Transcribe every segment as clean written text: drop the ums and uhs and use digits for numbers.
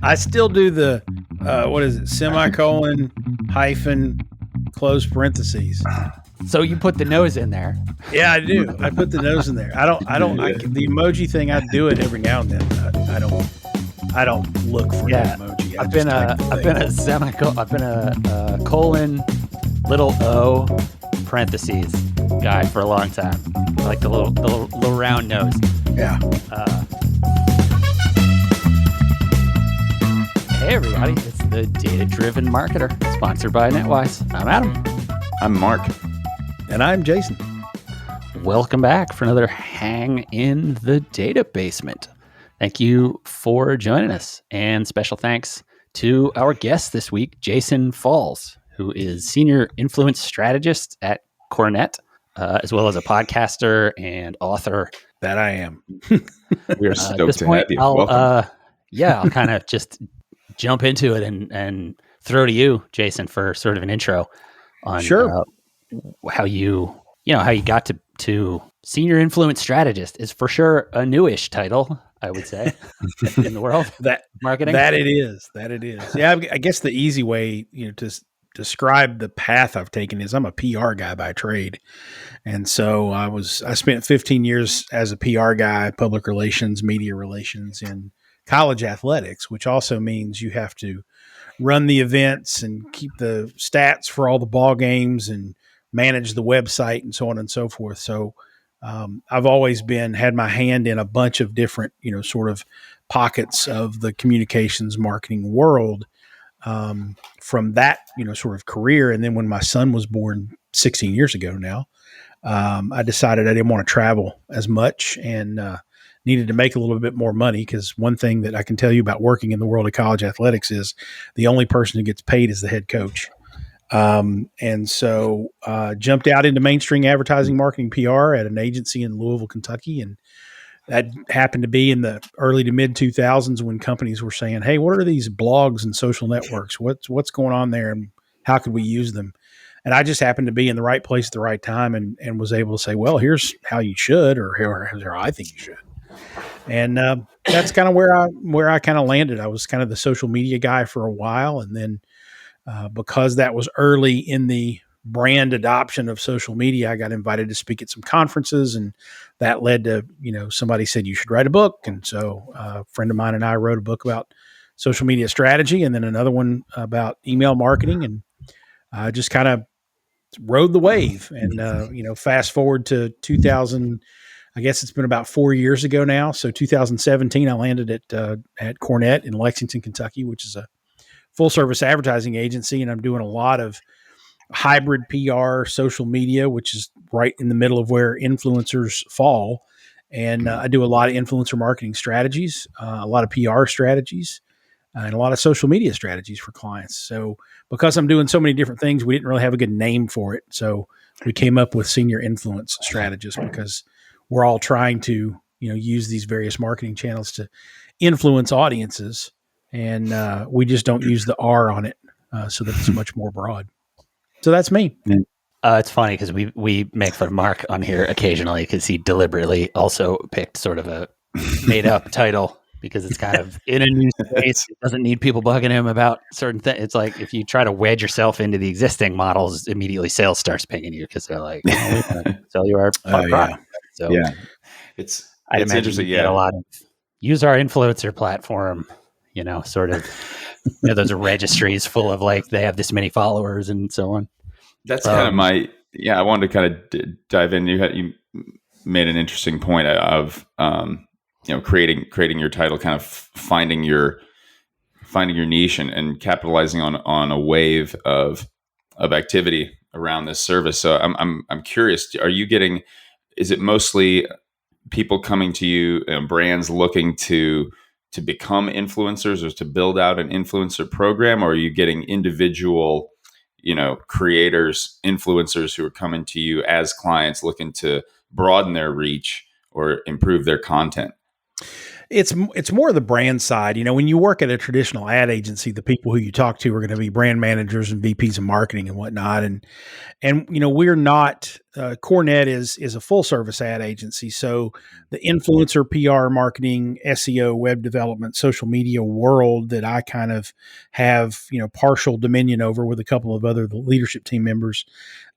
I still do the what is it? Semicolon hyphen close parentheses. So you put the nose in there. Yeah, I do. I put the nose in there. The emoji thing, I do it every now and then. I don't look for the emoji. I've been a colon, little o, parentheses guy for a long time. I like the little round nose. Yeah. Hey everybody, it's the Data Driven Marketer, sponsored by NetWise. I'm Adam. I'm Mark. And I'm Jason. Welcome back for another Hang in the Data Basement. Thank you for joining us. And special thanks to our guest this week, Jason Falls, who is Senior Influence Strategist at Cornett, as well as a podcaster and author. That I am. We are stoked to have you. I'll kind of just jump into it and throw to you, Jason, for sort of an intro on how you got to Senior Influence Strategist. Is for sure a newish title, I would say, in the world that marketing. That it is. Yeah, I guess the easy way, to describe the path I've taken is I'm a PR guy by trade. And so I spent 15 years as a PR guy, public relations, media relations in college athletics, which also means you have to run the events and keep the stats for all the ball games and manage the website and so on and so forth. So I've always had my hand in a bunch of different, sort of pockets of the communications marketing world from that, sort of career. And then when my son was born 16 years ago now, I decided I didn't want to travel as much and needed to make a little bit more money, because one thing that I can tell you about working in the world of college athletics is the only person who gets paid is the head coach. And so jumped out into mainstream advertising, marketing, PR at an agency in Louisville, Kentucky. And that happened to be in the early to mid 2000s when companies were saying, hey, what are these blogs and social networks? What's going on there and how could we use them? And I just happened to be in the right place at the right time and was able to say, well, here's how you should, or here's how I think you should. And that's kind of where I kind of landed. I was kind of the social media guy for a while. And then because that was early in the brand adoption of social media, I got invited to speak at some conferences, and that led to, somebody said you should write a book. And so a friend of mine and I wrote a book about social media strategy, and then another one about email marketing, and I just kind of rode the wave. And, fast forward to 2000, I guess it's been about 4 years ago now. So 2017, I landed at Cornett in Lexington, Kentucky, which is a full service advertising agency. And I'm doing a lot of hybrid PR, social media, which is right in the middle of where influencers fall. And I do a lot of influencer marketing strategies, a lot of PR strategies, and a lot of social media strategies for clients. So because I'm doing so many different things, we didn't really have a good name for it. So we came up with Senior Influence Strategist, because we're all trying to, use these various marketing channels to influence audiences. And we just don't use the R on it so that it's much more broad. So that's me. It's funny because we make fun of Mark on here occasionally because he deliberately also picked sort of a made up title because it's kind of in a new space. It doesn't need people bugging him about certain things. It's like if you try to wedge yourself into the existing models, immediately sales starts pinging you because they're like, oh, we want to sell you our product. Yeah. So yeah, it's interesting. Yeah, a lot of use our influencer platform. Sort of, those are registries full of they have this many followers and so on. That's kind of I wanted to kind of dive in. You made an interesting point of, creating your title, kind of finding your niche and capitalizing on a wave of activity around this service. So I'm curious, is it mostly people coming to you, brands looking to become influencers or to build out an influencer program, or are you getting individual, creators, influencers who are coming to you as clients looking to broaden their reach or improve their content? It's more the brand side. When you work at a traditional ad agency, the people who you talk to are going to be brand managers and VPs of marketing and whatnot. And we're not. Cornett is a full service ad agency, so the influencer, PR, marketing, SEO, web development, social media world that I kind of have partial dominion over with a couple of other leadership team members.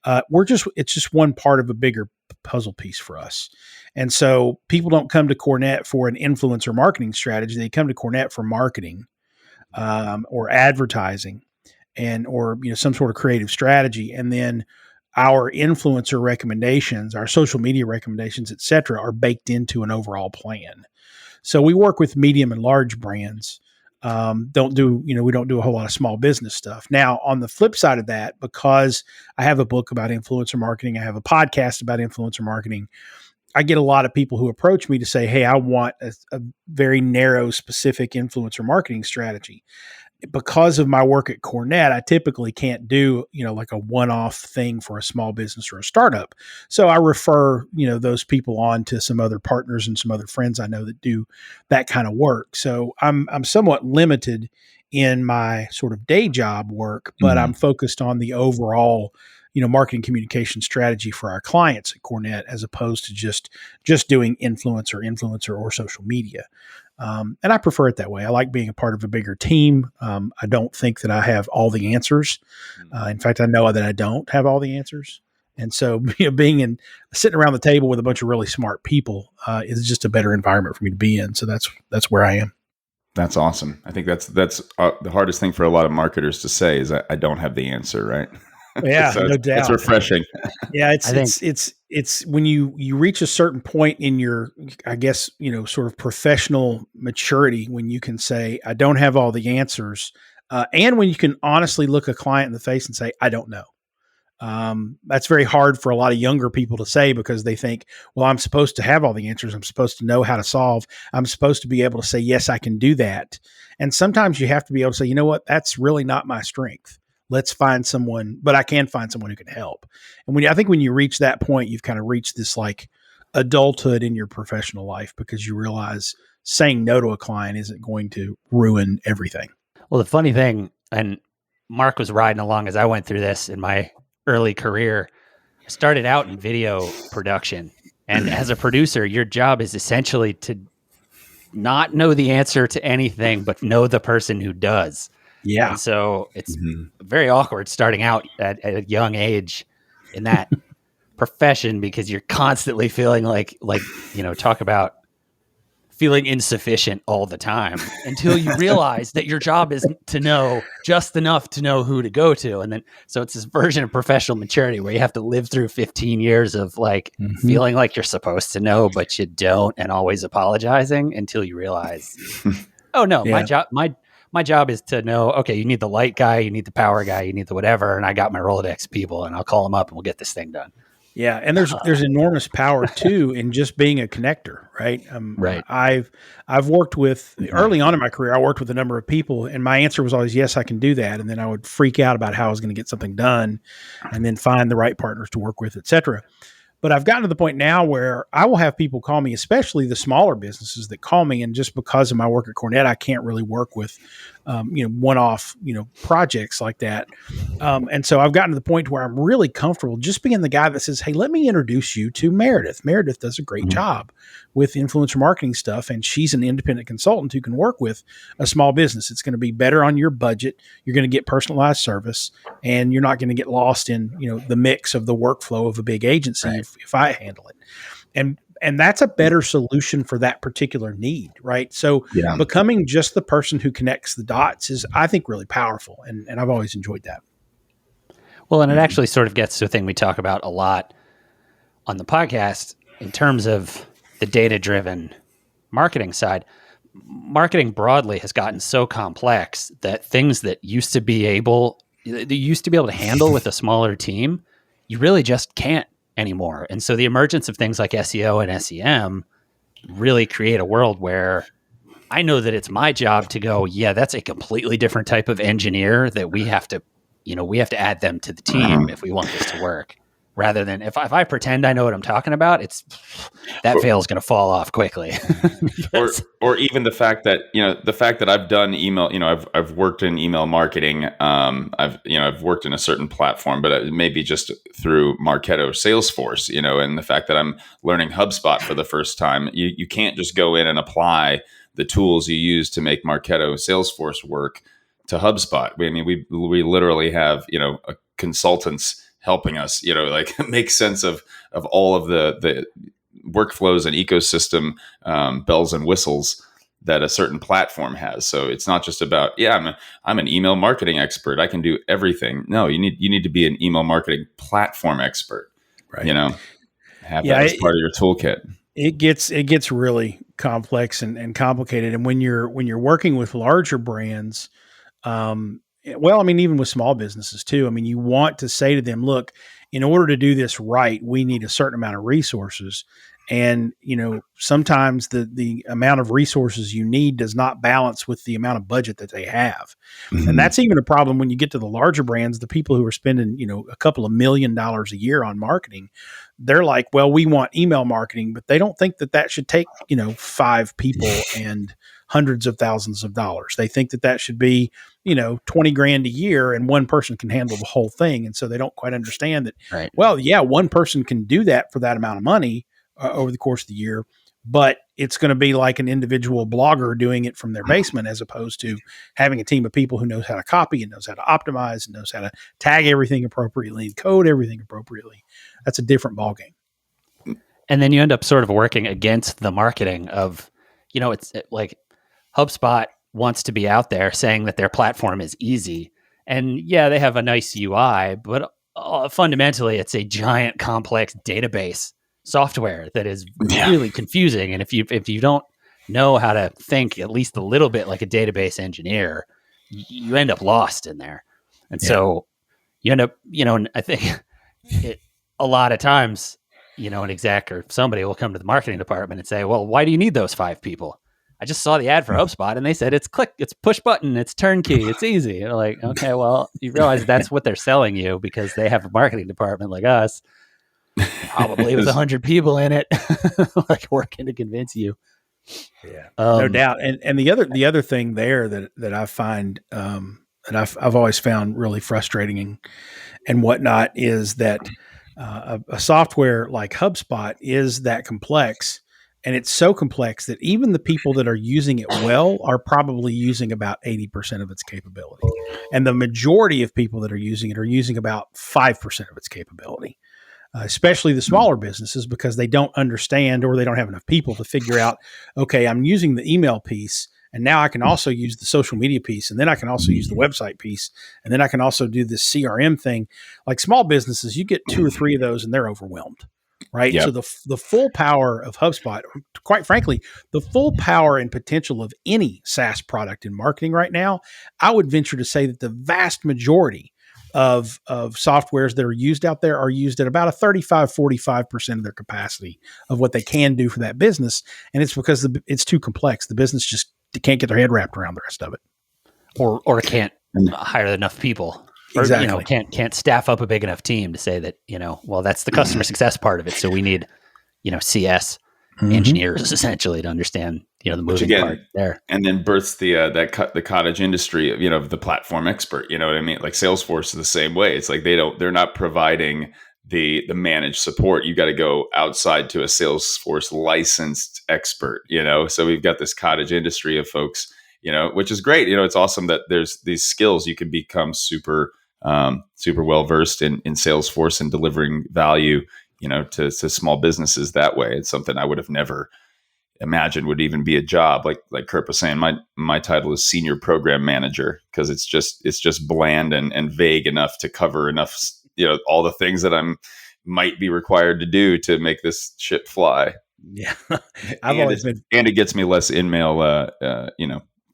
It's just one part of a bigger puzzle piece for us. And so people don't come to Cornett for an influencer marketing strategy. They come to Cornett for marketing or advertising or some sort of creative strategy. And then our influencer recommendations, our social media recommendations, et cetera, are baked into an overall plan. So we work with medium and large brands. We don't do a whole lot of small business stuff. Now, on the flip side of that, because I have a book about influencer marketing, I have a podcast about influencer marketing, I get a lot of people who approach me to say, hey, I want a very narrow, specific influencer marketing strategy. Because of my work at Cornett, I typically can't do, like a one-off thing for a small business or a startup. So I refer, those people on to some other partners and some other friends I know that do that kind of work. So I'm somewhat limited in my sort of day job work, but I'm focused on the overall, marketing communication strategy for our clients at Cornett, as opposed to just doing influencer or social media. And I prefer it that way. I like being a part of a bigger team. I don't think that I have all the answers. In fact, I know that I don't have all the answers. And so sitting around the table with a bunch of really smart people is just a better environment for me to be in. So that's where I am. That's awesome. I think that's the hardest thing for a lot of marketers to say is I don't have the answer, right? Yeah, so no doubt. It's refreshing. Yeah, it's when you reach a certain point in your, I guess, sort of professional maturity, when you can say, I don't have all the answers. And when you can honestly look a client in the face and say, I don't know. That's very hard for a lot of younger people to say, because they think, well, I'm supposed to have all the answers. I'm supposed to know how to solve. I'm supposed to be able to say, yes, I can do that. And sometimes you have to be able to say, you know what, that's really not my strength. Let's find someone, but I can find someone who can help. And I think when you reach that point, you've kind of reached this like adulthood in your professional life, because you realize saying no to a client isn't going to ruin everything. Well, the funny thing, and Mark was riding along as I went through this in my early career, I started out in video production. And as a producer, your job is essentially to not know the answer to anything, but know the person who does. Yeah. And so it's very awkward starting out at a young age in that profession, because you're constantly feeling like, talk about feeling insufficient all the time, until you realize that your job is to know just enough to know who to go to. And then, so it's this version of professional maturity where you have to live through 15 years of feeling like you're supposed to know, but you don't, and always apologizing until you realize, oh no, yeah. My job is to know, okay, you need the light guy, you need the power guy, you need the whatever, and I got my Rolodex people, and I'll call them up and we'll get this thing done. Yeah, and there's enormous power too in just being a connector, right? Right. I've worked with, early on in my career, I worked with a number of people, and my answer was always, yes, I can do that. And then I would freak out about how I was going to get something done, and then find the right partners to work with, et cetera. But I've gotten to the point now where I will have people call me, especially the smaller businesses that call me. And just because of my work at Cornett, I can't really work with, one-off, projects like that. And so I've gotten to the point where I'm really comfortable just being the guy that says, hey, let me introduce you to Meredith. Meredith does a great job with influencer marketing stuff. And she's an independent consultant who can work with a small business. It's going to be better on your budget. You're going to get personalized service, and you're not going to get lost in, the mix of the workflow of a big agency if I handle it. And that's a better solution for that particular need, right? So becoming just the person who connects the dots is, I think, really powerful. And I've always enjoyed that. Well, and it actually sort of gets to a thing we talk about a lot on the podcast in terms of the data-driven marketing side. Marketing broadly has gotten so complex that things that used to be able to handle with a smaller team, you really just can't anymore. And so the emergence of things like SEO and SEM really create a world where I know that it's my job to go, yeah, that's a completely different type of engineer that we have to add them to the team if we want this to work. rather than if I pretend I know what I'm talking about, that veil is going to fall off quickly. or even the fact that I've done email, I've worked in email marketing. I've worked in a certain platform, but it may be just through Marketo Salesforce, and the fact that I'm learning HubSpot for the first time, you can't just go in and apply the tools you use to make Marketo Salesforce work to HubSpot. We literally have, consultants helping us, make sense of all of the workflows and ecosystem bells and whistles that a certain platform has. So it's not just about, I'm an email marketing expert, I can do everything. No, you need to be an email marketing platform expert. Right. Have that as part of your toolkit. It gets really complex and complicated. And when you're working with larger brands, even with small businesses too, you want to say to them, look, in order to do this right, we need a certain amount of resources. And, sometimes the amount of resources you need does not balance with the amount of budget that they have. Mm-hmm. And that's even a problem when you get to the larger brands, the people who are spending, a couple of $1 million a year on marketing. They're like, well, we want email marketing, but they don't think that should take, 5 people and hundreds of thousands of dollars. They think that should be, $20,000 a year and one person can handle the whole thing. And so they don't quite understand that, right. Well, yeah, one person can do that for that amount of money over the course of the year, but it's going to be like an individual blogger doing it from their basement, as opposed to having a team of people who knows how to copy and knows how to optimize and knows how to tag everything appropriately and code everything appropriately. That's a different ballgame. And then you end up sort of working against the marketing of, it's like HubSpot wants to be out there saying that their platform is easy. And yeah, they have a nice UI, but fundamentally it's a giant complex database software that is really confusing. And if you don't know how to think at least a little bit like a database engineer, you end up lost in there. And so you end up, and I think a lot of times, an exec or somebody will come to the marketing department and say, well, why do you need those 5 people? I just saw the ad for HubSpot and they said it's push button, it's turnkey, it's easy. You're like, okay, well, you realize that's what they're selling you because they have a marketing department like us, probably with 100 people in it, like working to convince you. Yeah, no doubt. And the other thing there that I find that I've always found really frustrating and whatnot is that a software like HubSpot is that complex. And it's so complex that even the people that are using it well are probably using about 80% of its capability. And the majority of people that are using it are using about 5% of its capability, especially the smaller businesses, because they don't understand or they don't have enough people to figure out, okay, I'm using the email piece and now I can also use the social media piece, and then I can also use the website piece, and then I can also do this CRM thing. Like small businesses, you get 2 or 3 of those and they're overwhelmed. Right. Yep. So the full power of HubSpot, quite frankly, the full power and potential of any SaaS product in marketing right now, I would venture to say that the vast majority of softwares that are used out there are used at about a 45% of their capacity of what they can do for that business. And it's because it's too complex. The business just can't get their head wrapped around the rest of it. Or can't hire enough people. Or, exactly. Can't staff up a big enough team to say that, well, that's the customer success part of it. So we need, CS engineers essentially to understand, the moving part there. And then births the cottage industry of the platform expert. You know what I mean? Like Salesforce is the same way. It's like they're not providing the managed support. You got to go outside to a Salesforce licensed expert. So we've got this cottage industry of folks, which is great. It's awesome that there's these skills you can become super well versed in Salesforce and delivering value, to small businesses that way. It's something I would have never imagined would even be a job. Like Kurt was saying, my title is Senior Program Manager because it's just bland and vague enough to cover enough, all the things that might be required to do to make this ship fly. Yeah, and it gets me less in-mail,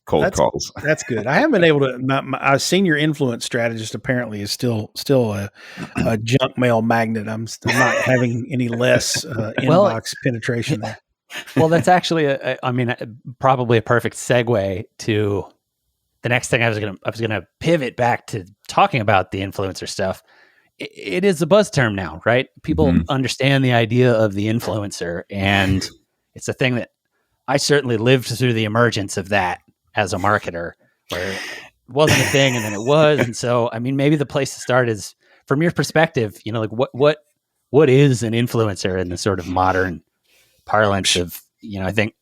cold calls. That's good. I haven't been able to. My Senior Influence Strategist apparently is still a junk mail magnet. I'm not having any less inbox penetration there. Well, that's actually probably a perfect segue to the next thing I was gonna pivot back to talking about the influencer stuff. it is a buzz term now, right? People understand the idea of the influencer, and it's a thing that I certainly lived through the emergence of that as a marketer, where it wasn't a thing and then it was. And so, I mean, maybe the place to start is from your perspective, like what is an influencer in the sort of modern parlance of, I think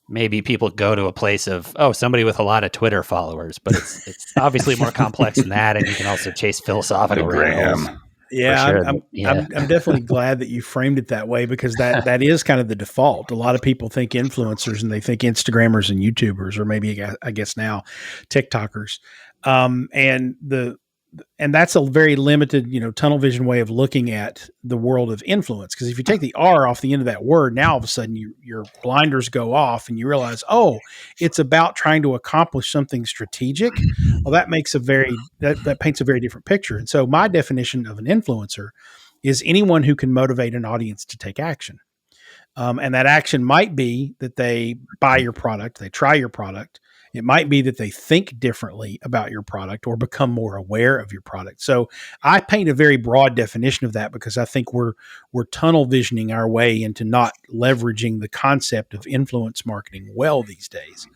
maybe people go to a place of, somebody with a lot of Twitter followers, but it's obviously more complex than that. And you can also chase philosophical rabbit holes. Yeah, sure. I'm definitely glad that you framed it that way, because that is kind of the default. A lot of people think influencers and they think Instagrammers and YouTubers, or maybe I guess now TikTokers. And that's a very limited, tunnel vision way of looking at the world of influence. Because if you take the R off the end of that word, now all of a sudden your blinders go off and you realize, it's about trying to accomplish something strategic. Well, that makes that paints a very different picture. And so my definition of an influencer is anyone who can motivate an audience to take action. And that action might be that they buy your product, they try your product. It might be that they think differently about your product or become more aware of your product. So I paint a very broad definition of that, because I think we're tunnel visioning our way into not leveraging the concept of influence marketing well these days.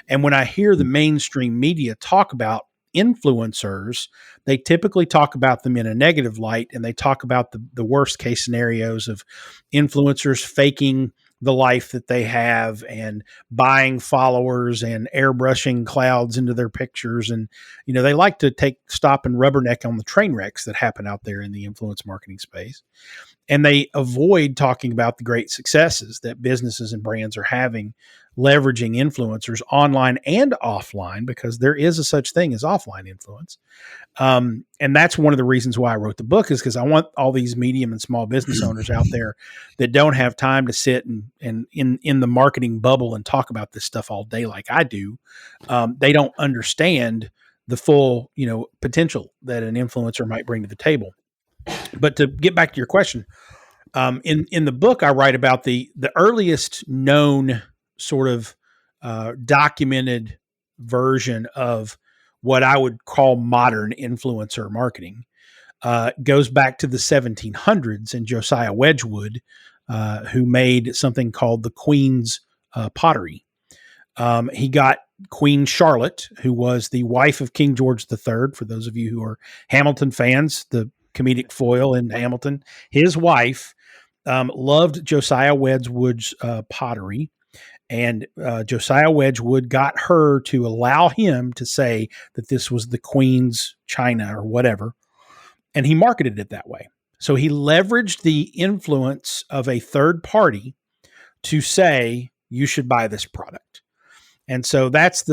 And when I hear the mainstream media talk about influencers, they typically talk about them in a negative light, and they talk about the worst case scenarios of influencers faking the life that they have and buying followers and airbrushing clouds into their pictures. And, they like to stop and rubberneck on the train wrecks that happen out there in the influence marketing space. And they avoid talking about the great successes that businesses and brands are having leveraging influencers online and offline, because there is a such thing as offline influence. And that's one of the reasons why I wrote the book, is because I want all these medium and small business owners out there that don't have time to sit and in the marketing bubble and talk about this stuff all day like I do. They don't understand the full, potential that an influencer might bring to the table. But to get back to your question, in the book, I write about the earliest known sort of documented version of what I would call modern influencer marketing. Goes back to the 1700s, and Josiah Wedgwood, who made something called the Queen's pottery. He got Queen Charlotte, who was the wife of King George III. For those of you who are Hamilton fans, the comedic foil in Hamilton, his wife loved Josiah Wedgwood's pottery. And Josiah Wedgwood got her to allow him to say that this was the Queen's china or whatever. And he marketed it that way. So he leveraged the influence of a third party to say, you should buy this product. And so that's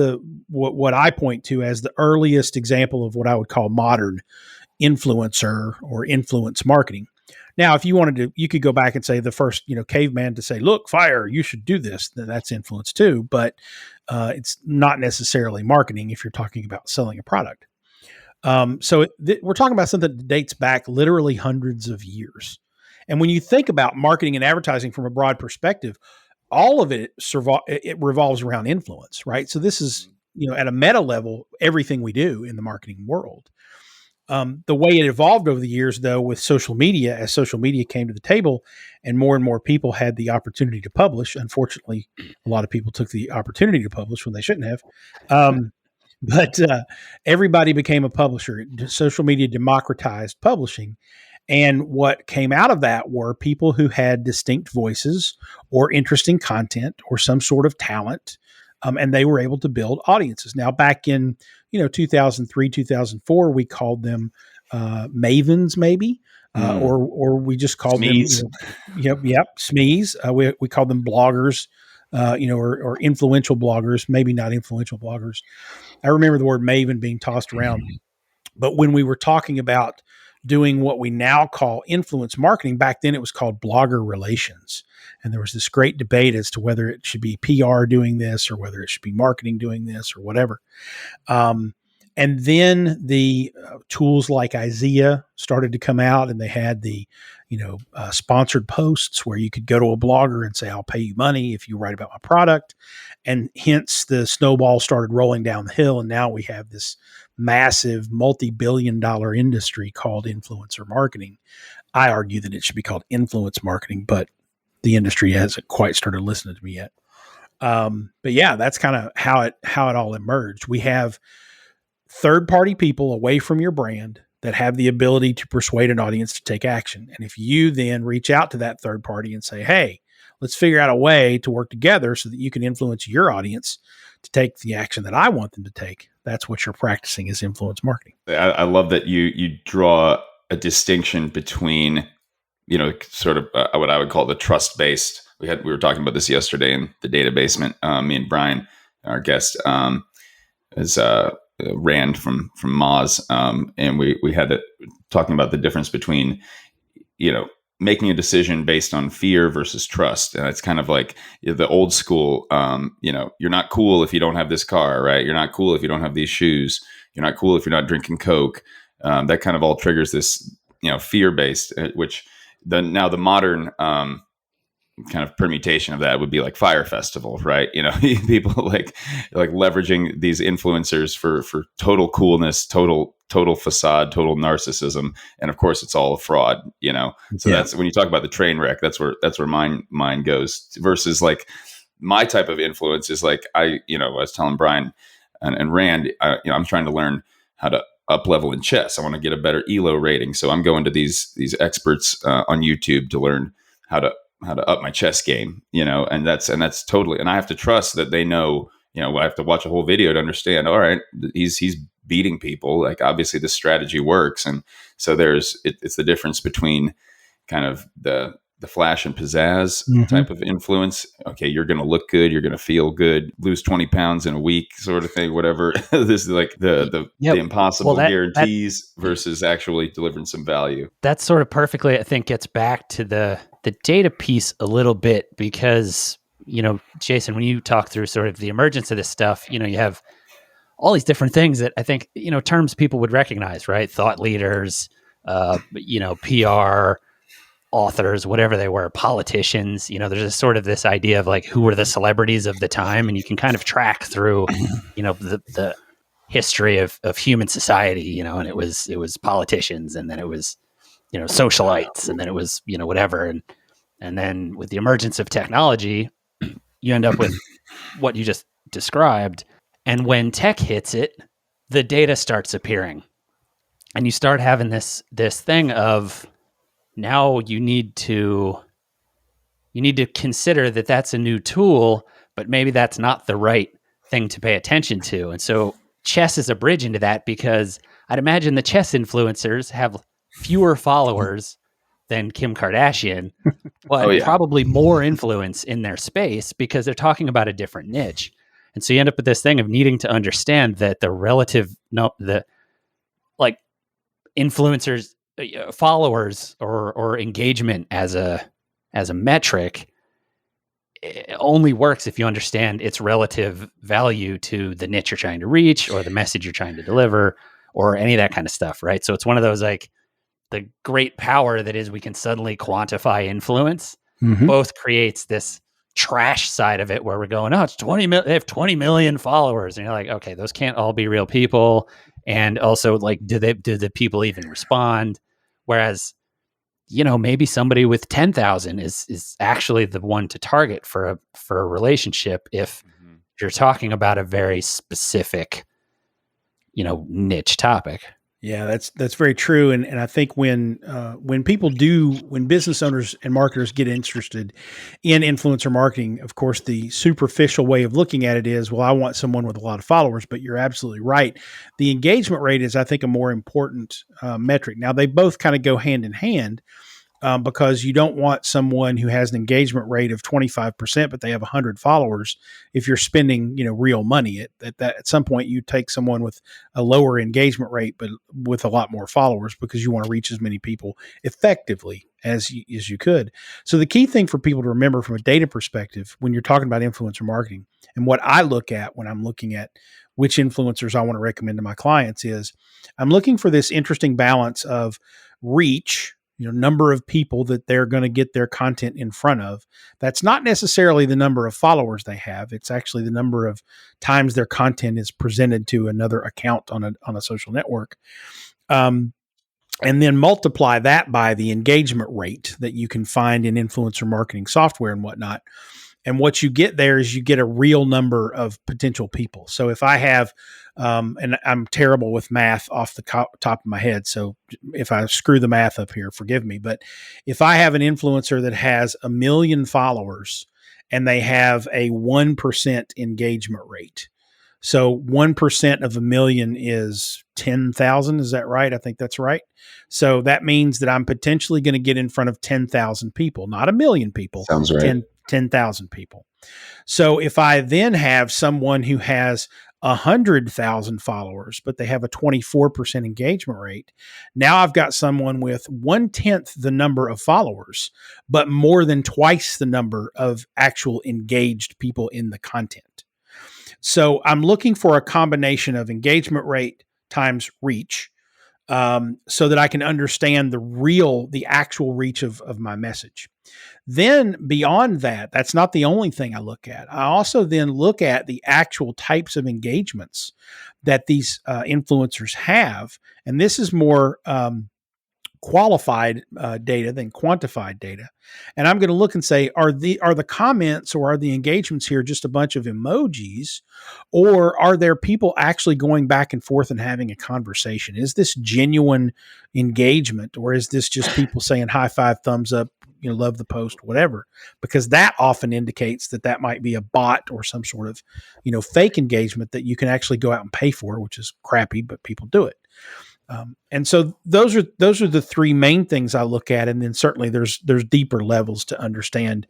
what I point to as the earliest example of what I would call modern influencer or influence marketing. Now, if you wanted to, you could go back and say the first, caveman to say, look, Fyre, you should do this. Then that's influence too, but it's not necessarily marketing if you're talking about selling a product. So we're talking about something that dates back literally hundreds of years. And when you think about marketing and advertising from a broad perspective, all of it revolves around influence, right? So this is, at a meta level, everything we do in the marketing world. The way it evolved over the years, though, with social media, as social media came to the table and more people had the opportunity to publish. Unfortunately, a lot of people took the opportunity to publish when they shouldn't have. But everybody became a publisher. Social media democratized publishing. And what came out of that were people who had distinct voices or interesting content or some sort of talent. And they were able to build audiences. Now, back in 2003, 2004, we called them mavens, maybe, or we just called SMEs. them, SMEs. We called them bloggers, or influential bloggers, maybe not influential bloggers. I remember the word maven being tossed around. But when we were talking about doing what we now call influence marketing, back then it was called blogger relations. And there was this great debate as to whether it should be PR doing this or whether it should be marketing doing this or whatever. And then the tools like Isaiah started to come out, and they had the, sponsored posts where you could go to a blogger and say, I'll pay you money if you write about my product. And hence the snowball started rolling down the hill. And now we have this massive multi-billion-dollar industry called influencer marketing. I argue that it should be called influence marketing, but the industry hasn't quite started listening to me yet. But yeah, that's kind of how it all emerged. We have third-party people away from your brand that have the ability to persuade an audience to take action. And if you then reach out to that third party and say, hey, let's figure out a way to work together so that you can influence your audience to take the action that I want them to take, that's what you're practicing is influence marketing. I love that you draw a distinction between, sort of what I would call the trust-based. We were talking about this yesterday in the data basement. Me and Brian, our guest, is Rand from Moz, and we had it talking about the difference between making a decision based on fear versus trust. And it's kind of like the old school, you're not cool if you don't have this car, right? You're not cool if you don't have these shoes. You're not cool if you're not drinking Coke. That kind of all triggers this, fear-based, which now the modern kind of permutation of that would be like Fyre Festival, right? People like leveraging these influencers for total coolness, total facade, total narcissism, and of course it's all a fraud. So that's when you talk about the train wreck. That's where mine goes. Versus like my type of influence is like I was telling Brian and Rand, I'm trying to learn how to up level in chess. I want to get a better ELO rating, so I'm going to these experts on YouTube to learn how to up my chess game, and that's totally, and I have to trust that they know, I have to watch a whole video to understand, all right, he's beating people. Like obviously this strategy works. And so it's the difference between kind of the flash and pizzazz type of influence. Okay. You're going to look good. You're going to feel good, lose 20 pounds in a week sort of thing, whatever. This is like the impossible guarantees versus actually delivering some value. That sort of perfectly, I think, gets back to the data piece a little bit because, Jason, when you talk through sort of the emergence of this stuff, you have all these different things that I think, terms people would recognize, right? Thought leaders, PR, authors, whatever they were, politicians, there's a sort of this idea of like, who were the celebrities of the time? And you can kind of track through, the history of human society, and it was politicians, and then it was, socialites, and then it was, whatever. And then with the emergence of technology, you end up with what you just described. And when tech hits it, the data starts appearing, and you start having this thing of now you need to consider that that's a new tool, but maybe that's not the right thing to pay attention to. And so chess is a bridge into that, because I'd imagine the chess influencers have fewer followers than Kim Kardashian, but probably more influence in their space because they're talking about a different niche. And so you end up with this thing of needing to understand that influencers, followers or engagement as a metric only works if you understand its relative value to the niche you're trying to reach or the message you're trying to deliver or any of that kind of stuff, right? So it's one of those, like, the great power that is we can suddenly quantify influence both creates this trash side of it where we're going, it's 20 million, they have 20 million followers. And you're like, okay, those can't all be real people. And also, like, do the people even respond? Whereas, maybe somebody with 10,000 is actually the one to target for a relationship if you're talking about a very specific, niche topic. Yeah, that's very true. And I think when business owners and marketers get interested in influencer marketing, of course, the superficial way of looking at it is, well, I want someone with a lot of followers, but you're absolutely right. The engagement rate is, I think, a more important metric. Now, they both kind of go hand in hand. Because you don't want someone who has an engagement rate of 25%, but they have 100 followers. If you're spending, real money, at some point you take someone with a lower engagement rate, but with a lot more followers, because you want to reach as many people effectively as you could. So the key thing for people to remember from a data perspective, when you're talking about influencer marketing, and what I look at when I'm looking at which influencers I want to recommend to my clients, is I'm looking for this interesting balance of reach, number of people that they're going to get their content in front of. That's not necessarily the number of followers they have. It's actually the number of times their content is presented to another account on a social network. And then multiply that by the engagement rate that you can find in influencer marketing software and whatnot. And what you get there is you get a real number of potential people. So if I have, and I'm terrible with math off the top of my head, so if I screw the math up here, forgive me. But if I have an influencer that has 1 million followers and they have a 1% engagement rate, so 1% of 1 million is 10,000. Is that right? I think that's right. So that means that I'm potentially going to get in front of 10,000 people, not 1 million people. Sounds right. 10,000 people. So if I then have someone who has 100,000 followers, but they have a 24% engagement rate, now I've got someone with 1/10 the number of followers, but more than twice the number of actual engaged people in the content. So I'm looking for a combination of engagement rate times reach, so that I can understand the actual reach of my message. Then beyond that, that's not the only thing I look at. I also then look at the actual types of engagements that these influencers have. And this is more qualified data than quantified data. And I'm going to look and say, are the comments or are the engagements here just a bunch of emojis, or are there people actually going back and forth and having a conversation? Is this genuine engagement, or is this just people saying high five, thumbs up, love the post, whatever? Because that often indicates that might be a bot or some sort of, fake engagement that you can actually go out and pay for, which is crappy, but people do it. And so those are the three main things I look at, and then certainly there's deeper levels to understand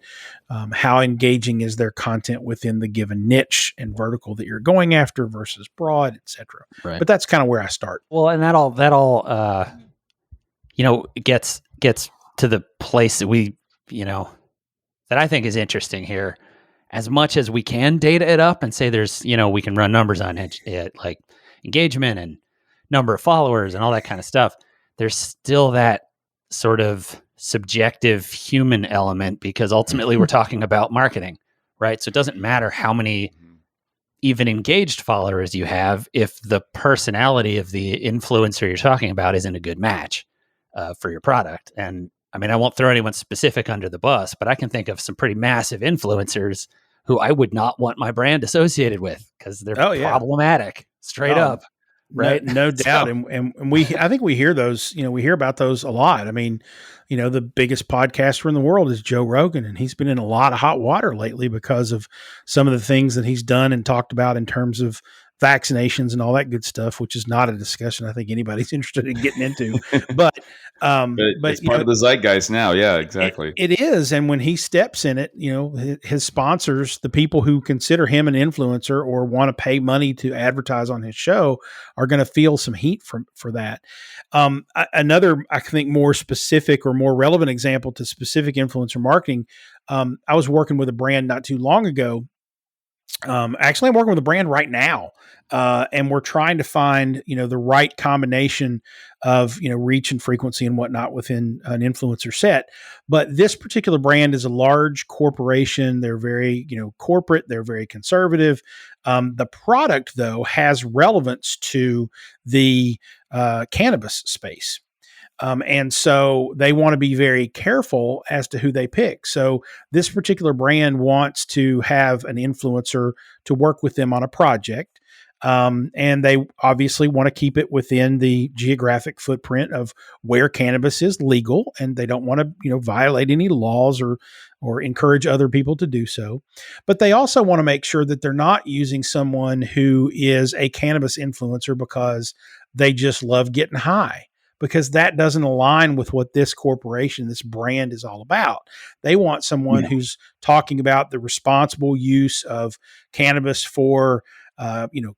how engaging is their content within the given niche and vertical that you're going after versus broad, etc. Right. But that's kind of where I start. Well, and that all gets to the place that we that I think is interesting here. As much as we can data it up and say there's we can run numbers on it like engagement and number of followers and all that kind of stuff, there's still that sort of subjective human element, because ultimately we're talking about marketing, right? So it doesn't matter how many even engaged followers you have if the personality of the influencer you're talking about isn't a good match for your product. And I mean, I won't throw anyone specific under the bus, but I can think of some pretty massive influencers who I would not want my brand associated with because they're problematic, straight up. Right. No doubt. And I think we hear those, we hear about those a lot. I mean, the biggest podcaster in the world is Joe Rogan, and he's been in a lot of hot water lately because of some of the things that he's done and talked about in terms of vaccinations and all that good stuff, which is not a discussion I think anybody's interested in getting into. But it's part of the zeitgeist now. Yeah, exactly. It is. And when he steps in it, his sponsors, the people who consider him an influencer or want to pay money to advertise on his show, are going to feel some heat for that. Another, I think, more specific or more relevant example to specific influencer marketing. I was working with a brand not too long ago. Actually, I'm working with a brand right now, and we're trying to find, the right combination of, reach and frequency and whatnot within an influencer set. But this particular brand is a large corporation. They're very, corporate. They're very conservative. The product, though, has relevance to the cannabis space. And so they want to be very careful as to who they pick. So this particular brand wants to have an influencer to work with them on a project. And they obviously want to keep it within the geographic footprint of where cannabis is legal. And they don't want to, violate any laws or encourage other people to do so. But they also want to make sure that they're not using someone who is a cannabis influencer because they just love getting high, because that doesn't align with what this corporation, this brand is all about. They want someone who's talking about the responsible use of cannabis for,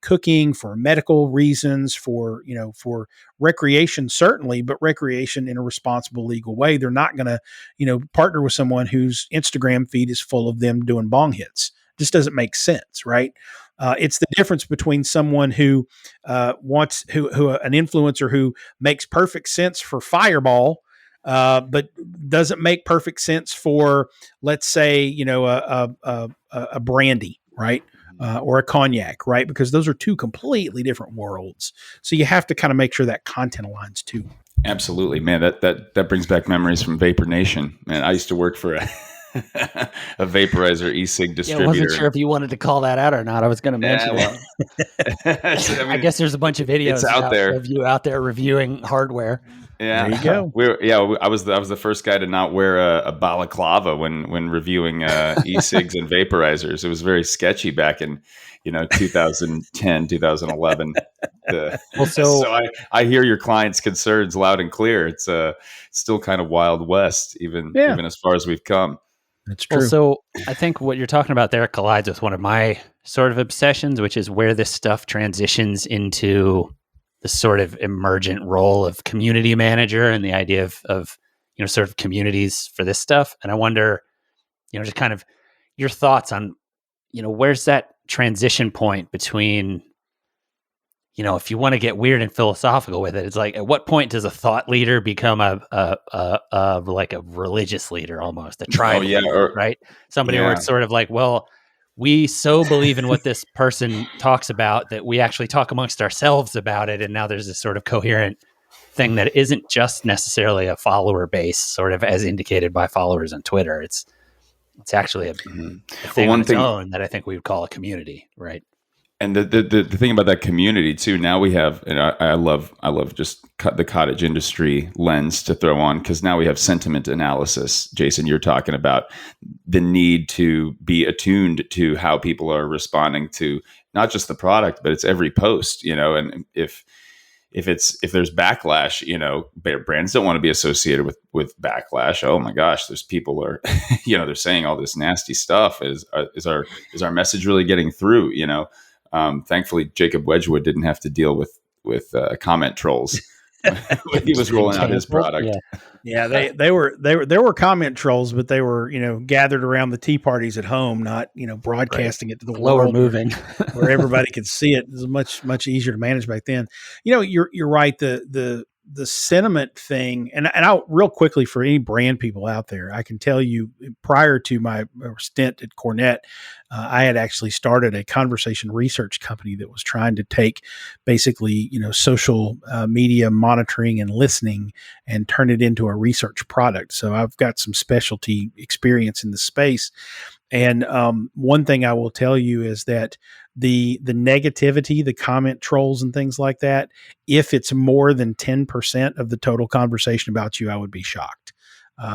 cooking, for medical reasons, for recreation, certainly, but recreation in a responsible, legal way. They're not going to, partner with someone whose Instagram feed is full of them doing bong hits. It just doesn't make sense, right? It's the difference between someone who wants an influencer who makes perfect sense for Fireball, but doesn't make perfect sense for, let's say, a brandy, right? Or a cognac, right? Because those are two completely different worlds. So you have to kind of make sure that content aligns too. Absolutely, man. That brings back memories from Vapor Nation. Man, I used to work for a vaporizer e-cig distributor. I wasn't sure if you wanted to call that out or not. I was going to mention it. I guess there's a bunch of videos out there of you out there reviewing hardware. Yeah, there you go. I was the first guy to not wear a balaclava when reviewing e-cigs and vaporizers. It was very sketchy back in 2010, 2011. So I hear your clients' concerns loud and clear. It's still kind of Wild West, even as far as we've come. That's true. Well, so I think what you're talking about there collides with one of my sort of obsessions, which is where this stuff transitions into the sort of emergent role of community manager and the idea of sort of communities for this stuff. And I wonder, just kind of your thoughts on, where's that transition point between, if you want to get weird and philosophical with it, it's like, at what point does a thought leader become like a religious leader, almost a tribe leader, right? Somebody where it's sort of like, well, we so believe in what this person talks about that we actually talk amongst ourselves about it. And now there's this sort of coherent thing that isn't just necessarily a follower base, sort of as indicated by followers on Twitter. It's actually a thing on its own that I think we would call a community, right? And the thing about that community too, now we have, and I love just the cottage industry lens to throw on, because now we have sentiment analysis. Jason, you're talking about the need to be attuned to how people are responding to not just the product, but it's every post, and if there's backlash, brands don't want to be associated with backlash. Oh my gosh, there's people are, they're saying all this nasty stuff. Is our message really getting through? Thankfully, Jacob Wedgwood didn't have to deal with comment trolls when he was rolling out his product. Yeah, there were comment trolls, but they were gathered around the tea parties at home, not broadcasting it to the world, moving where everybody could see it. It was much easier to manage back then. You're right. The sentiment thing, and I'll real quickly for any brand people out there, I can tell you prior to my stint at Cornett, I had actually started a conversation research company that was trying to take basically, social media monitoring and listening and turn it into a research product. So I've got some specialty experience in the space. And one thing I will tell you is that the negativity, the comment trolls and things like that, if it's more than 10% of the total conversation about you, I would be shocked.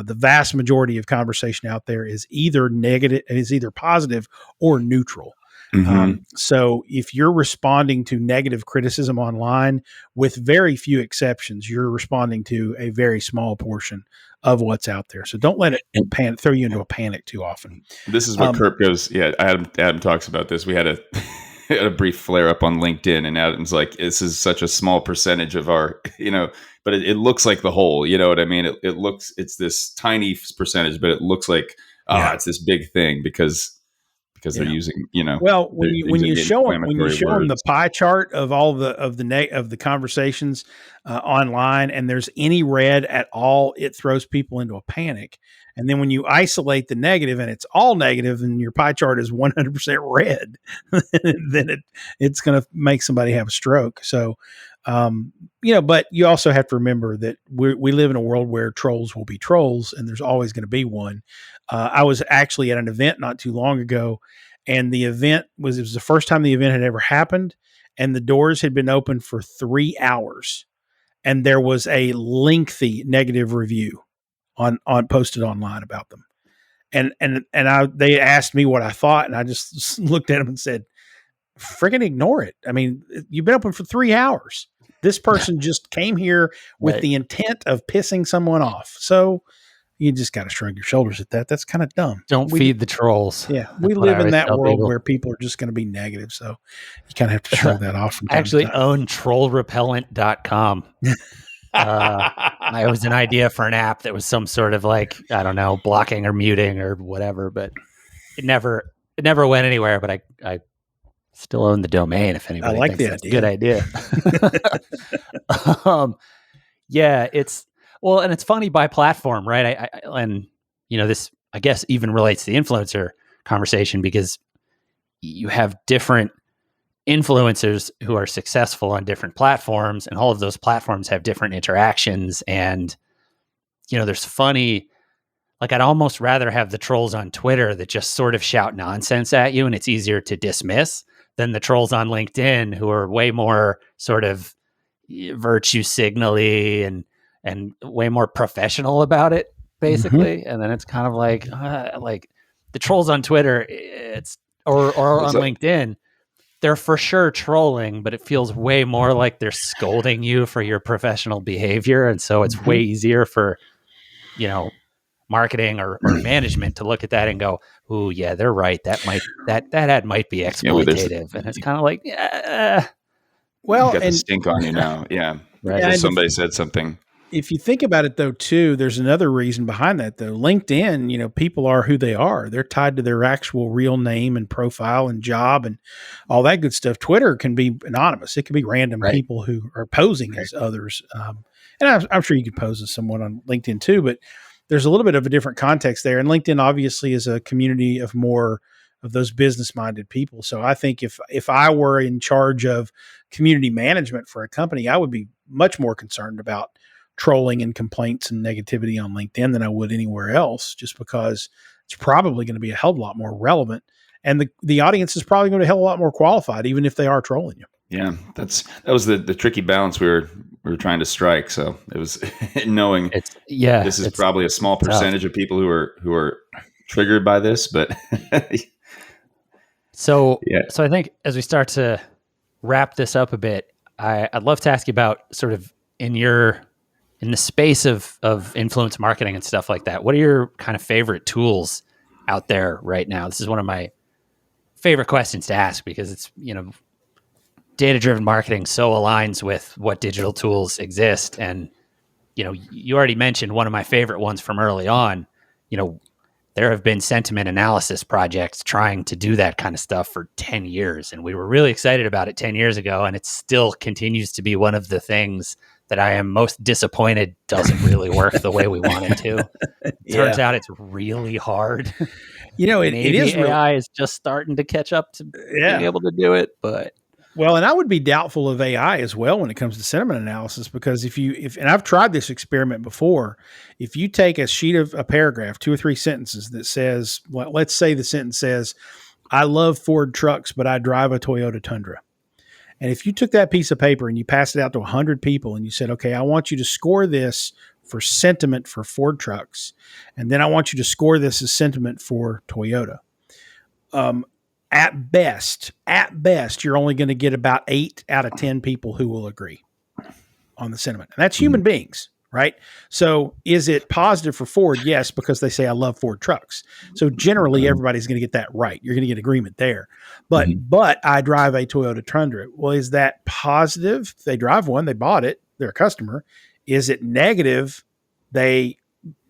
The vast majority of conversation out there is either negative, is either positive or neutral. Mm-hmm. So if you're responding to negative criticism online, with very few exceptions, you're responding to a very small portion of what's out there. So don't let it throw you into a panic too often. This is what Kurt goes. Yeah, Adam talks about this. We had a brief flare up on LinkedIn, and Adam's like, "This is such a small percentage of our, but it looks like the whole. You know what I mean? It's this tiny percentage, but it looks like it's this big thing because they're using, Well, when you show them the pie chart of all of the conversations online, and there's any red at all, it throws people into a panic. And then when you isolate the negative and it's all negative, and your pie chart is 100% red, then it's going to make somebody have a stroke. So, but you also have to remember that we live in a world where trolls will be trolls, and there's always going to be one. I was actually at an event not too long ago, and the event was the first time the event had ever happened, and the doors had been open for 3 hours, and there was a lengthy negative review on posted online about them. And they asked me what I thought, and I just looked at them and said, friggin' ignore it. I mean, you've been open for 3 hours. This person just came here with the intent of pissing someone off. So you just got to shrug your shoulders at that. That's kind of dumb. Don't feed the trolls. Yeah. We live in that world where people are just going to be negative. So you kind of have to shrug that off. I actually own trollrepellent.com. I was an idea for an app that was some sort of blocking or muting or whatever, but it never went anywhere. But I still own the domain. If anybody thinks that's a good idea. Well, and it's funny by platform, right? And this, I guess, even relates to the influencer conversation, because you have different influencers who are successful on different platforms, and all of those platforms have different interactions. And, there's funny, like, I'd almost rather have the trolls on Twitter that just sort of shout nonsense at you and it's easier to dismiss than the trolls on LinkedIn who are way more sort of virtue signally and way more professional about it, basically. Mm-hmm. And then it's kind of like the trolls on Twitter, or on LinkedIn, they're for sure trolling, but it feels way more like they're scolding you for your professional behavior. And so it's way easier for, marketing or management to look at that and go, "Ooh, yeah, they're right. That ad might be exploitative." And it's kind of like, yeah. Well, you got the stink on you now. Yeah. Right. Yeah, somebody said something. If you think about it, though, too, there's another reason behind that, though. LinkedIn, people are who they are. They're tied to their actual real name and profile and job and all that good stuff. Twitter can be anonymous. It can be random people who are posing as others. And I'm sure you could pose as someone on LinkedIn, too, but there's a little bit of a different context there. And LinkedIn obviously is a community of more of those business-minded people. So I think if I were in charge of community management for a company, I would be much more concerned about trolling and complaints and negativity on LinkedIn than I would anywhere else, just because it's probably going to be a hell of a lot more relevant. And the audience is probably going to be a hell of a lot more qualified, even if they are trolling you. Yeah, that was the tricky balance we were trying to strike. So it was knowing this is probably a small percentage of people who are triggered by this, but So I think as we start to wrap this up a bit, I'd love to ask you about sort of in the space of influence marketing and stuff like that. What are your kind of favorite tools out there right now? This is one of my favorite questions to ask, because it's, data-driven marketing so aligns with what digital tools exist. And, you already mentioned one of my favorite ones from early on. There have been sentiment analysis projects trying to do that kind of stuff for 10 years. And we were really excited about it 10 years ago. And it still continues to be one of the things that I am most disappointed doesn't really work the way we want it to. Turns out it's really hard. It is. AI is just starting to catch up to being able to do it, but. Well, and I would be doubtful of AI as well when it comes to sentiment analysis, because and I've tried this experiment before, if you take a paragraph, 2 or 3 sentences that says, well, let's say the sentence says, "I love Ford trucks, but I drive a Toyota Tundra." And if you took that piece of paper and you passed it out to 100 people and you said, "Okay, I want you to score this for sentiment for Ford trucks, and then I want you to score this as sentiment for Toyota." At best, you're only going to get about 8 out of 10 people who will agree on the sentiment. And that's human beings, right? So is it positive for Ford? Yes, because they say, "I love Ford trucks." So generally everybody's going to get that right. You're going to get agreement there. But I drive a Toyota Tundra. Well, is that positive? They drive one, they bought it, they're a customer. Is it negative? They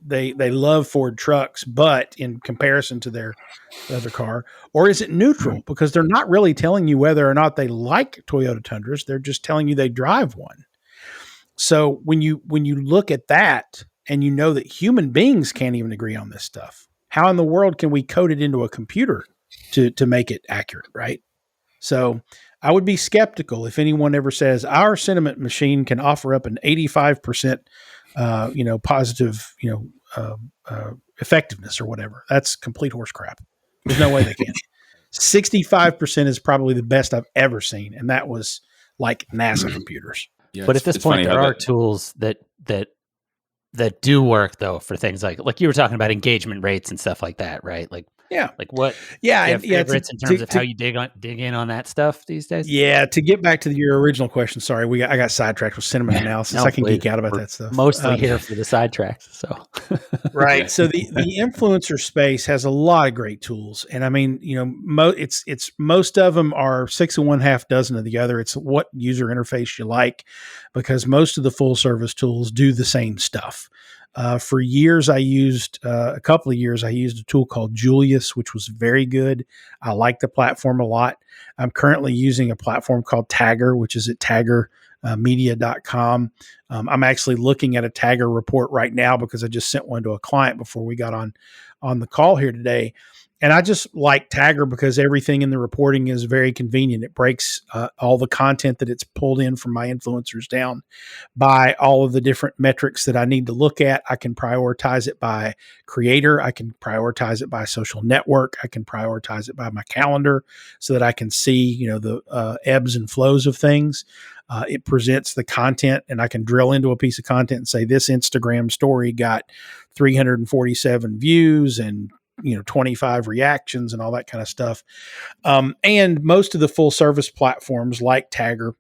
love Ford trucks, but in comparison to their other car, or is it neutral? Because they're not really telling you whether or not they like Toyota Tundras. They're just telling you they drive one. So when you look at that and you know that human beings can't even agree on this stuff, how in the world can we code it into a computer to make it accurate, right? So I would be skeptical if anyone ever says our sentiment machine can offer up an 85% positive, effectiveness or whatever. That's complete horse crap. There's no way they can. 65% is probably the best I've ever seen. And that was like NASA computers. Yeah, but at this point, there are tools that do work though for things like you were talking about engagement rates and stuff like that, right? What? Favorites in terms of how you dig in on that stuff these days. Yeah, to get back to your original question. Sorry, I got sidetracked with sentiment analysis. I can geek out about that stuff. Mostly here for the sidetracks. So right. So the influencer space has a lot of great tools, and I mean, it's most of them are 6 of one, half dozen of the other. It's what user interface you like, because most of the full service tools do the same stuff. For years, a couple of years, I used a tool called Julius, which was very good. I like the platform a lot. I'm currently using a platform called Tagger, which is at taggermedia.com. I'm actually looking at a Tagger report right now because I just sent one to a client before we got on the call here today. And I just like Tagger because everything in the reporting is very convenient. It breaks all the content that it's pulled in from my influencers down by all of the different metrics that I need to look at. I can prioritize it by creator. I can prioritize it by social network. I can prioritize it by my calendar so that I can see, the ebbs and flows of things. It presents the content, and I can drill into a piece of content and say, this Instagram story got 347 views and 25 reactions and all that kind of stuff. And most of the full service platforms like Tagger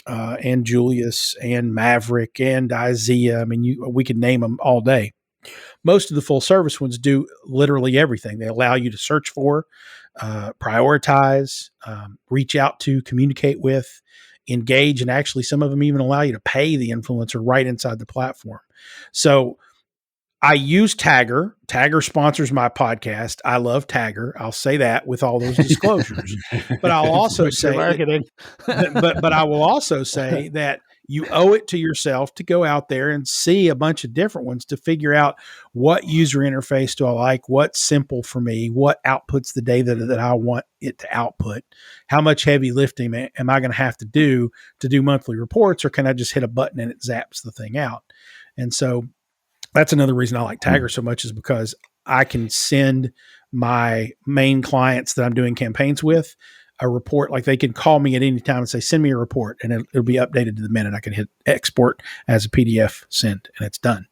and Julius and Maverick and Isaiah, we could name them all day. Most of the full service ones do literally everything. They allow you to search for, prioritize, reach out to, communicate with, engage, and actually some of them even allow you to pay the influencer right inside the platform. So I use Tagger. Tagger sponsors my podcast. I love Tagger. I'll say that with all those disclosures. But I'll also say, but I will also say that you owe it to yourself to go out there and see a bunch of different ones to figure out what user interface do I like, what's simple for me, what outputs the data that I want it to output, how much heavy lifting am I going to have to do monthly reports, or can I just hit a button and it zaps the thing out? And so that's another reason I like Tagger so much, is because I can send my main clients that I'm doing campaigns with a report. Like, they can call me at any time and say, send me a report, and it'll be updated to the minute. I can hit export as a PDF, send, and it's done.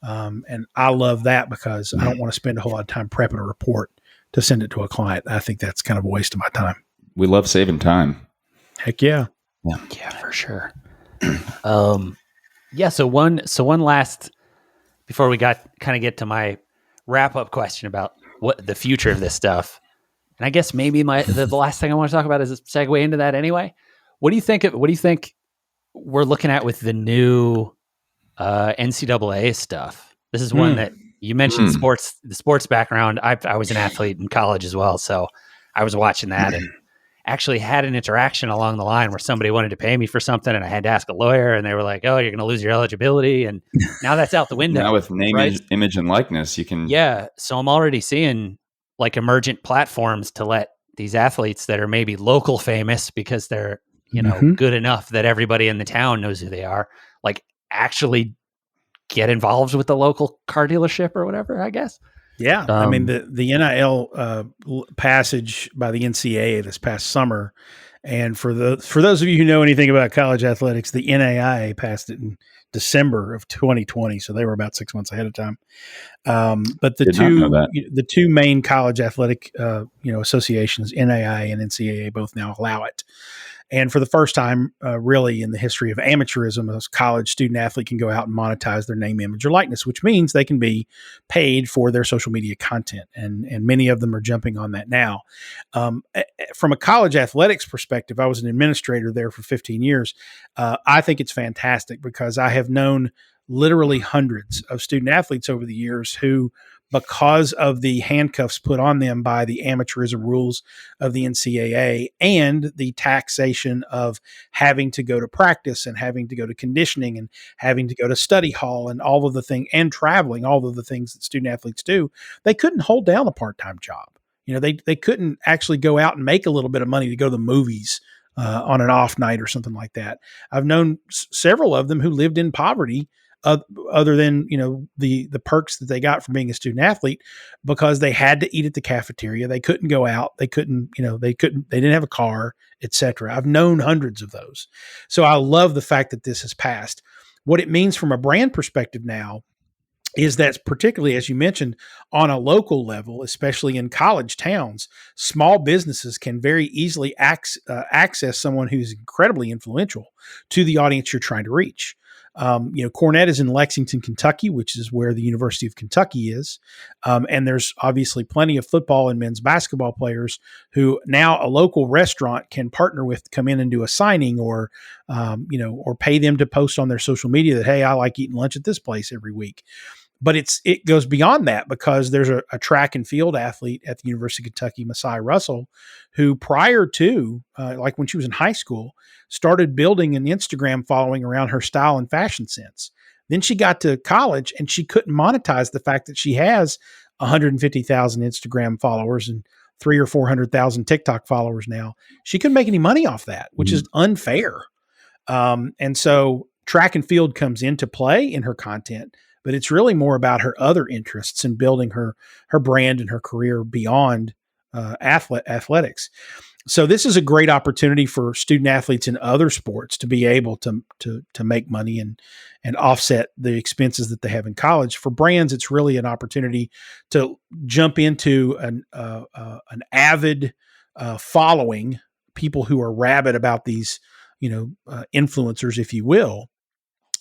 And I love that because I don't want to spend a whole lot of time prepping a report to send it to a client. I think that's kind of a waste of my time. We love saving time. Heck yeah. Yeah, for sure. So one last, before we get to my wrap up question about what the future of this stuff. And I guess maybe the last thing I want to talk about is a segue into that anyway. What do you think we're looking at with the new NCAA stuff? This is one that you mentioned, the sports background. I was an athlete in college as well, so I was watching that and actually had an interaction along the line where somebody wanted to pay me for something and I had to ask a lawyer, and they were like, oh, you're going to lose your eligibility. And now that's out the window. Now with name, right? image, and likeness, you can. Yeah. So I'm already seeing like emergent platforms to let these athletes that are maybe local famous because they're, good enough that everybody in the town knows who they are, like actually get involved with the local car dealership or whatever, I guess. Yeah. The NIL passage by the NCAA this past summer, and for those of you who know anything about college athletics, the NAIA passed it in December of 2020, so they were about 6 months ahead of time. But the two main college athletic associations, NAIA and NCAA, both now allow it. And for the first time, really in the history of amateurism, a college student athlete can go out and monetize their name, image, or likeness, which means they can be paid for their social media content. And many of them are jumping on that now. From a college athletics perspective, I was an administrator there for 15 years. I think it's fantastic because I have known literally hundreds of student athletes over the years who, because of the handcuffs put on them by the amateurism rules of the NCAA and the taxation of having to go to practice and having to go to conditioning and having to go to study hall and all of the things, and traveling, all of the things that student athletes do, they couldn't hold down a part-time job. They couldn't actually go out and make a little bit of money to go to the movies on an off night or something like that. I've known several of them who lived in poverty, other than, the perks that they got from being a student athlete, because they had to eat at the cafeteria. They couldn't go out. They couldn't, they didn't have a car, etc. I've known hundreds of those. So I love the fact that this has passed. What it means from a brand perspective now is that, particularly as you mentioned, on a local level, especially in college towns, small businesses can very easily access someone who's incredibly influential to the audience you're trying to reach. Cornett is in Lexington, Kentucky, which is where the University of Kentucky is. And there's obviously plenty of football and men's basketball players who now a local restaurant can partner with to come in and do a signing or pay them to post on their social media that, hey, I like eating lunch at this place every week. But it goes beyond that, because there's a track and field athlete at the University of Kentucky, Messiah Russell, who prior to, like when she was in high school, started building an Instagram following around her style and fashion sense. Then she got to college and she couldn't monetize the fact that she has 150,000 Instagram followers and 300,000 or 400,000 TikTok followers now. She couldn't make any money off that, which is unfair. And so track and field comes into play in her content, but it's really more about her other interests and building her brand and her career beyond athletics. So this is a great opportunity for student athletes in other sports to be able to make money and offset the expenses that they have in college. For brands, it's really an opportunity to jump into an avid following, people who are rabid about these, influencers, if you will,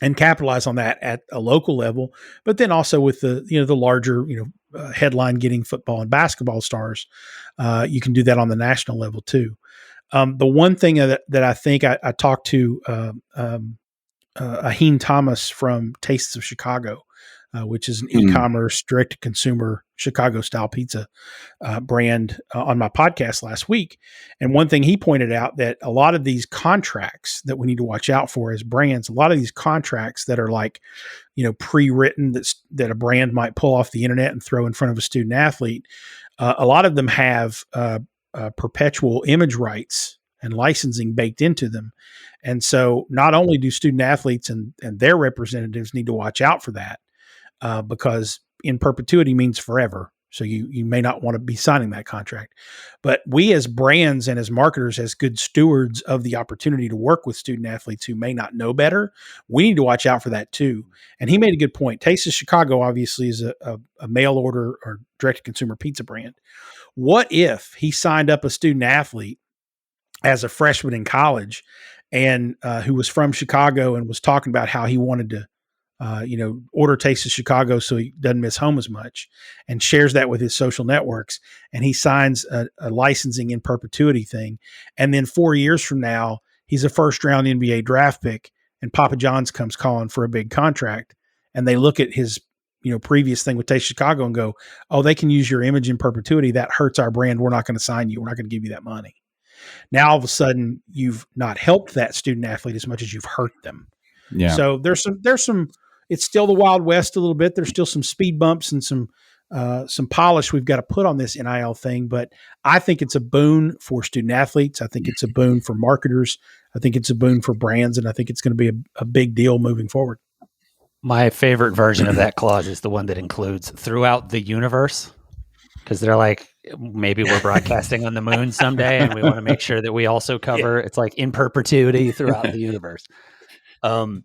and capitalize on that at a local level, but then also with the larger, headline getting football and basketball stars, you can do that on the national level too. The one thing that I think I talked to Aheen Thomas from Tastes of Chicago, which is an e-commerce direct-to-consumer Chicago-style pizza brand, on my podcast last week. And one thing he pointed out, that a lot of these contracts that we need to watch out for as brands, a lot of these contracts that are like, pre-written, that a brand might pull off the internet and throw in front of a student athlete, a lot of them have perpetual image rights and licensing baked into them. And so not only do student athletes and their representatives need to watch out for that, because in perpetuity means forever. So you may not want to be signing that contract, but we as brands and as marketers, as good stewards of the opportunity to work with student athletes who may not know better, we need to watch out for that too. And he made a good point. Taste of Chicago obviously is a mail order or direct to consumer pizza brand. What if he signed up a student athlete as a freshman in college and who was from Chicago and was talking about how he wanted to order Taste of Chicago so he doesn't miss home as much, and shares that with his social networks, and he signs a licensing in perpetuity thing. And then 4 years from now, he's a first round NBA draft pick, and Papa John's comes calling for a big contract. And they look at his, previous thing with Taste of Chicago and go, oh, they can use your image in perpetuity. That hurts our brand. We're not going to sign you. We're not going to give you that money. Now, all of a sudden, you've not helped that student athlete as much as you've hurt them. Yeah. So there's some, it's still the Wild West a little bit. There's still some speed bumps and some polish we've got to put on this NIL thing, but I think it's a boon for student athletes. I think it's a boon for marketers. I think it's a boon for brands, and I think it's going to be a big deal moving forward. My favorite version of that clause is the one that includes throughout the universe, because they're like, maybe we're broadcasting on the moon someday, and we want to make sure that we also cover it's like in perpetuity throughout the universe. What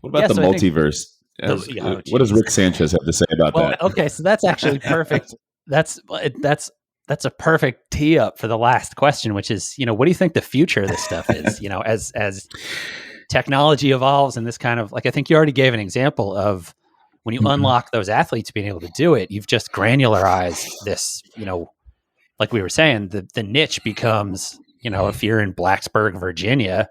about the multiverse? What does Rick Sanchez have to say about that? Okay, so that's actually perfect. That's a perfect tee up for the last question, which is, what do you think the future of this stuff is? As technology evolves, and this kind of, like, I think you already gave an example of when you unlock those athletes being able to do it, you've just granularized this, like we were saying, the niche becomes, if you're in Blacksburg, Virginia,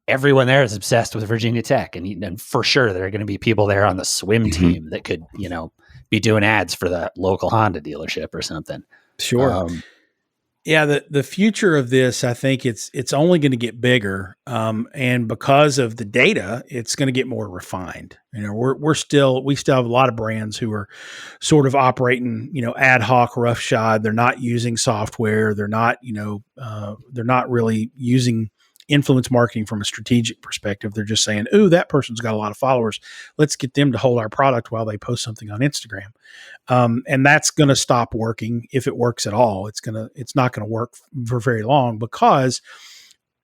everyone there is obsessed with Virginia Tech, and for sure there are going to be people there on the swim team that could, be doing ads for that local Honda dealership or something. Sure. Yeah. The future of this, I think it's only going to get bigger. And because of the data, it's going to get more refined. We still have a lot of brands who are sort of operating, ad hoc, roughshod. They're not using software. They're not really using influence marketing from a strategic perspective. They're just saying, ooh, that person's got a lot of followers. Let's get them to hold our product while they post something on Instagram. And that's going to stop working, if it works at all. It's not going to work for very long, because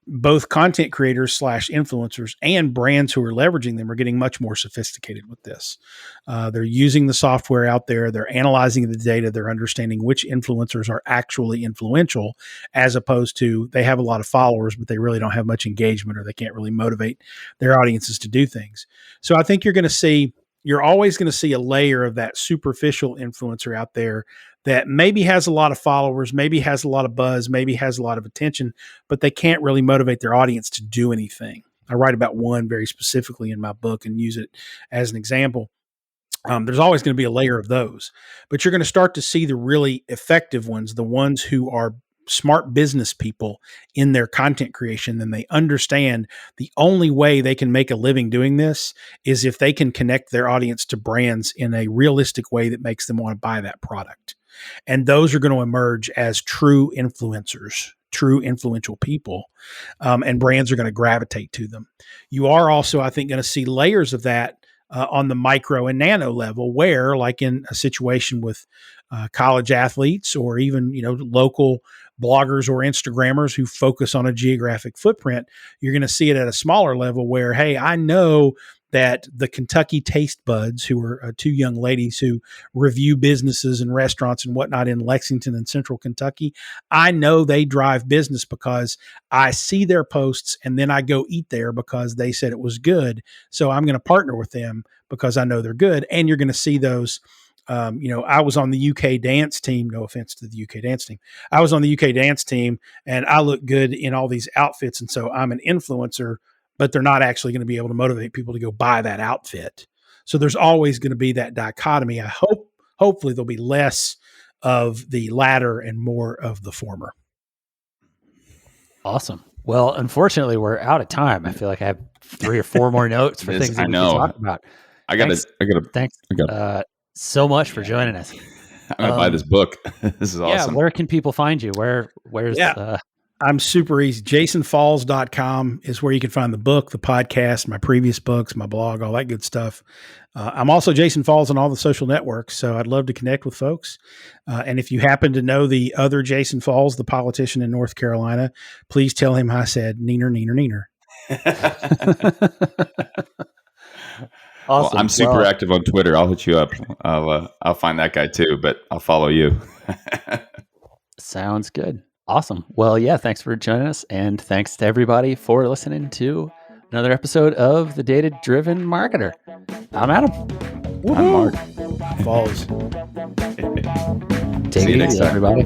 both content creators / influencers and brands who are leveraging them are getting much more sophisticated with this. They're using the software out there. They're analyzing the data. They're understanding which influencers are actually influential, as opposed to they have a lot of followers, but they really don't have much engagement, or they can't really motivate their audiences to do things. So I think you're always going to see a layer of that superficial influencer out there that maybe has a lot of followers, maybe has a lot of buzz, maybe has a lot of attention, but they can't really motivate their audience to do anything. I write about one very specifically in my book and use it as an example. There's always going to be a layer of those, but you're going to start to see the really effective ones, the ones who are smart business people in their content creation. Then they understand the only way they can make a living doing this is if they can connect their audience to brands in a realistic way that makes them want to buy that product. And those are going to emerge as true influencers, true influential people, and brands are going to gravitate to them. You are also, I think, going to see layers of that on the micro and nano level, where, like in a situation with college athletes, or even local bloggers or Instagrammers who focus on a geographic footprint, you're going to see it at a smaller level where, hey, I know that the Kentucky Taste Buds, who are two young ladies who review businesses and restaurants and whatnot in Lexington and Central Kentucky, I know they drive business because I see their posts and then I go eat there because they said it was good. So I'm going to partner with them because I know they're good. And you're going to see those. I was on the UK dance team. No offense to the UK dance team. I was on the UK dance team and I look good in all these outfits. And so I'm an influencer, but they're not actually going to be able to motivate people to go buy that outfit. So there's always going to be that dichotomy. Hopefully there'll be less of the latter and more of the former. Awesome. Well, unfortunately, we're out of time. I feel like I have 3 or 4 more notes for things that we can talk about. Thanks so much for joining us. I'm going to buy this book. This is awesome. Yeah. Where can people find you? Where's I'm super easy. jasonfalls.com is where you can find the book, the podcast, my previous books, my blog, all that good stuff. I'm also Jason Falls on all the social networks, so I'd love to connect with folks. And if you happen to know the other Jason Falls, the politician in North Carolina, please tell him I said neener, neener, neener. Awesome. Well, I'm super active on Twitter. I'll hit you up. I'll find that guy too, but I'll follow you. Sounds good. Awesome. Well, yeah, thanks for joining us. And thanks to everybody for listening to another episode of The Data-Driven Marketer. I'm Adam. Woo-hoo. I'm Mark. Falls. Take it easy, everybody.